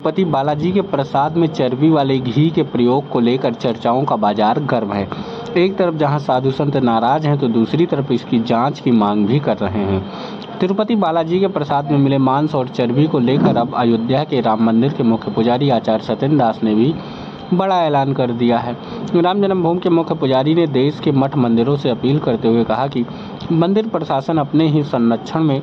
तिरुपति बालाजी के प्रसाद में चर्बी वाले घी के प्रयोग को लेकर चर्चाओं का बाजार गर्म है। एक तरफ जहां साधु संत नाराज हैं तो दूसरी तरफ इसकी जांच की मांग भी कर रहे हैं। तिरुपति बालाजी के प्रसाद में मिले मांस और चर्बी को लेकर अब अयोध्या के राम मंदिर के मुख्य पुजारी आचार्य सत्येंद्र दास ने भी बड़ा ऐलान कर दिया है। राम जन्मभूमि के मुख्य पुजारी ने देश के मठ मंदिरों से अपील करते हुए कहा कि मंदिर प्रशासन अपने ही संरक्षण में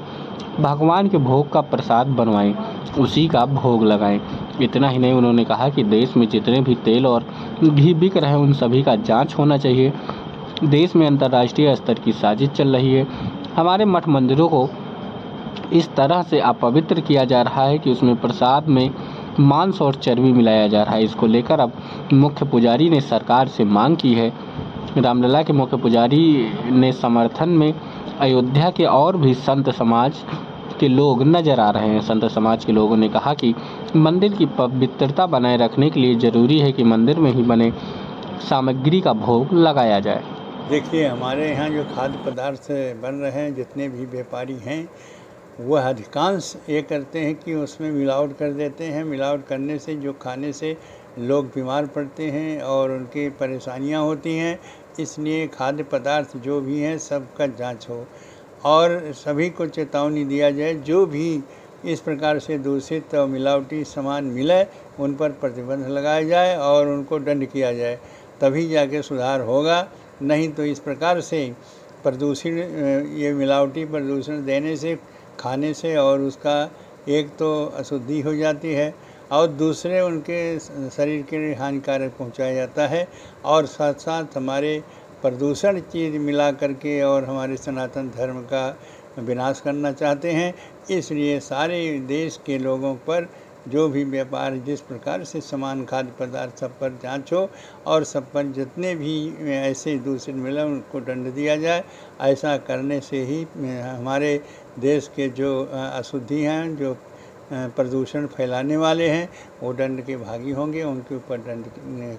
भगवान के भोग का प्रसाद बनवाएं, उसी का भोग लगाएं। इतना ही नहीं, उन्होंने कहा कि देश में जितने भी तेल और घी बिक रहे हैं उन सभी का जांच होना चाहिए। देश में अंतर्राष्ट्रीय स्तर की साजिश चल रही है। हमारे मठ मंदिरों को इस तरह से अपवित्र किया जा रहा है कि उसमें प्रसाद में मांस और चर्बी मिलाया जा रहा है। इसको लेकर अब मुख्य पुजारी ने सरकार से मांग की है। रामलला के मुख्य पुजारी ने समर्थन में अयोध्या के और भी संत समाज के लोग नजर आ रहे हैं। संत समाज के लोगों ने कहा कि मंदिर की पवित्रता बनाए रखने के लिए जरूरी है कि मंदिर में ही बने सामग्री का भोग लगाया जाए। देखिए, हमारे यहाँ जो खाद्य पदार्थ बन रहे हैं, जितने भी व्यापारी हैं वह अधिकांश ये करते हैं कि उसमें मिलावट कर देते हैं। मिलावट करने से जो खाने से लोग बीमार पड़ते हैं और उनकी परेशानियां होती हैं। इसलिए खाद्य पदार्थ जो भी हैं सबका जांच हो और सभी को चेतावनी दिया जाए। जो भी इस प्रकार से दूषित और मिलावटी सामान मिले उन पर प्रतिबंध लगाया जाए और उनको दंड किया जाए, तभी जाके सुधार होगा। नहीं तो इस प्रकार से प्रदूषण, ये मिलावटी प्रदूषण देने से, खाने से और उसका एक तो अशुद्धि हो जाती है और दूसरे उनके शरीर के लिए हानिकारक पहुंचाया जाता है और साथ साथ हमारे प्रदूषण चीज़ मिला करके और हमारे सनातन धर्म का विनाश करना चाहते हैं। इसलिए सारे देश के लोगों पर जो भी व्यापार जिस प्रकार से सामान खाद्य पदार्थ सब पर जांच हो और सब पर जितने भी ऐसे दूषित मिले उनको दंड दिया जाए। ऐसा करने से ही हमारे देश के जो अशुद्धि हैं, जो प्रदूषण फैलाने वाले हैं, वो दंड के भागी होंगे, उनके ऊपर दंड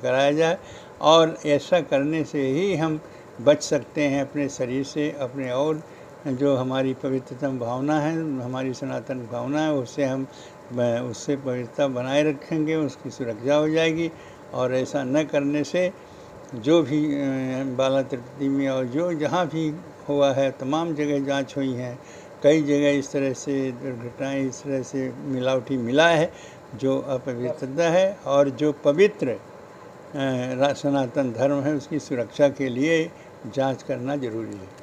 कराया जाए। और ऐसा करने से ही हम बच सकते हैं अपने शरीर से, अपने और जो हमारी पवित्रतम भावना है, हमारी सनातन भावना है, उससे पवित्रता बनाए रखेंगे, उसकी सुरक्षा हो जाएगी। और ऐसा न करने से जो भी बाला तिरुपति में और जो जहाँ भी हुआ है तमाम जगह जांच हुई हैं, कई जगह इस तरह से दुर्घटनाएँ, इस तरह से मिलावटी मिला है जो अपवित्रता है। और जो पवित्र सनातन धर्म है उसकी सुरक्षा के लिए जांच करना जरूरी है।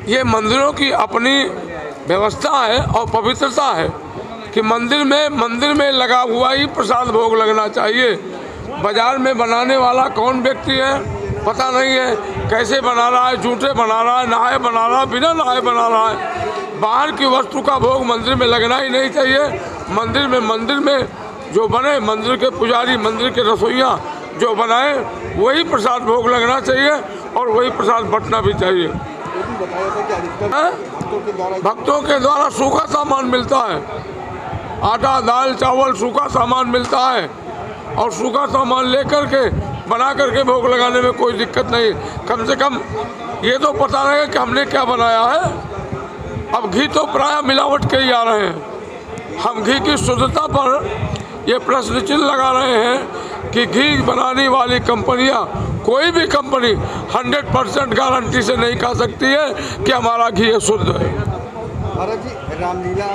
ये मंदिरों की अपनी व्यवस्था है और पवित्रता है कि मंदिर में लगा हुआ ही प्रसाद भोग लगना चाहिए। बाजार में बनाने वाला कौन व्यक्ति है पता नहीं है, कैसे बना रहा है, झूठे बना रहा है, नहाए बना रहा है, बिना नहाए बना रहा है। बाहर की वस्तु का भोग मंदिर में लगना ही नहीं चाहिए। मंदिर में जो बने, मंदिर के पुजारी, मंदिर के रसोइया जो बनाए वही प्रसाद भोग लगना चाहिए और वही प्रसाद बंटना भी चाहिए। भक्तों के द्वारा सूखा सामान मिलता है, आटा, दाल, चावल, सूखा सामान मिलता है और सूखा सामान लेकर के बना करके भोग लगाने में कोई दिक्कत नहीं। कम से कम ये तो पता रहे कि हमने क्या बनाया है। अब घी तो प्रायः मिलावट के ही आ रहे हैं। हम घी की शुद्धता पर ये प्रश्न चिन्ह लगा रहे हैं कि घी बनाने वाली कंपनियां, कोई भी कंपनी 100% गारंटी से नहीं कह सकती है कि हमारा घी शुद्ध है। महाराज जी, रामलीला